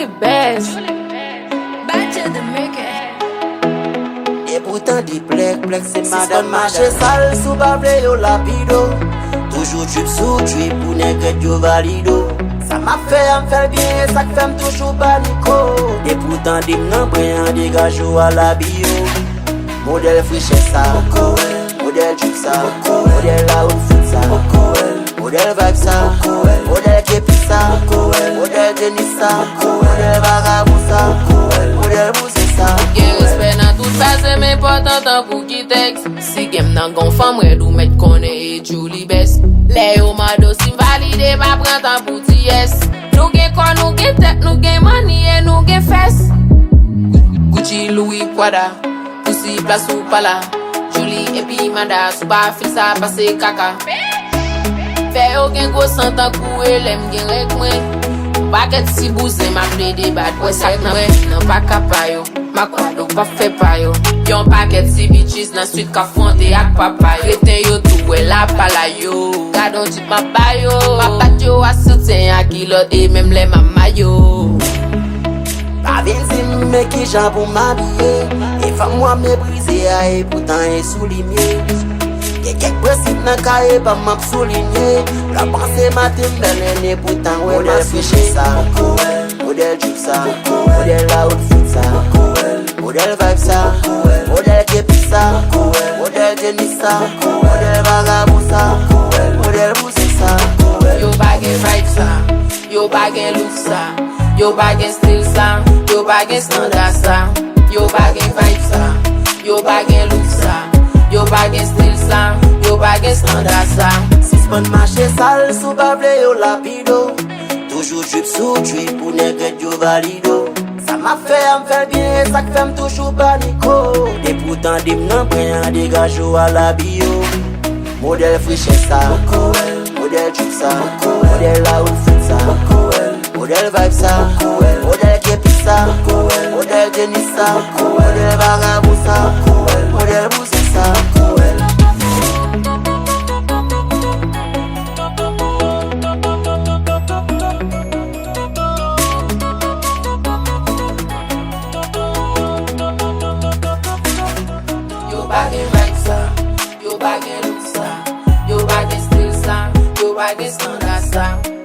Djouly best. Et pourtant des plec c'est Mada marché sale sous bable yo lapido. Toujours tu sous tu pour nègre yo valido. Ça m'a fait bien, ça fait toujours banico. Et pourtant des m'nan prend dégage à la bio. Modèle friche ça, modèle juke ça, modèle la haute foot ça, modèle vibe ça, modèle képi ça, modèle tennis ça, modèle vagabond ça, modèle bousé ça. Gen respect nan tout ça, c'est important tant pour qui texte. Si game nan gon femme red ou met konnen et Djouly best. Les yo Mada si valide, pas prend tant pour yes. Nou gen kon, nou gen tête, nou gen money et nou gen fesse. Gucci, Louis, Prada, Pussy, place ou pas là. Djouly et puis Mada, sou pas fil ça passe caca. Fait yo gen gros santan kou elem gen rek mwen. Baguette si bousé m'a ple de bad boy sak nan nan pa kapayo. Ma kwado pa fe payo. Yon baguette si bitches nan suite ka fonte ak papayo. Reten yo tou la pala yo. Gadon tit ma bayo. Ma pat yo a soutien a kilot et même les mamayo. Pas benzine mais qui j'en pour m'habiller. Et femme moi méprisé et pourtant est souligné. Y'a quelques principes nan kaye pa m'a souligné. La pensée m'a tembelé pourtant ouais m'a switché ça. Modèle juke ça, modèle la haute foot ça, modèle vibe ça, modèle képi ça, modèle tennis ça, modèle vagabond ça, modèle bousé ça. Yo bagen vibe ça, yo bagen look ça, yo bagen style ça, yo bagen standard ça. Yo bagen vibe ça, yo bagen look ça, yo bagen style ça, yo bagen standard ça. Si spon marché sale sous bable yo lapido. Toujours drip sous drip pour nègre yo valido. Ça m'a fait bien, ça fait toujours panico. Et pourtant des m'nan prend dégage à la bio. Modèle friche ça, modèle juke ça, modèle la haute foot ça, modèle vibe ça, modèle képi ça, modèle tennis ça, modèle vagabond ça, modèle bousé ça. Yo bagen vibe ça, yo bagen look ça, yo bagen style ça, yo bagen standard ça.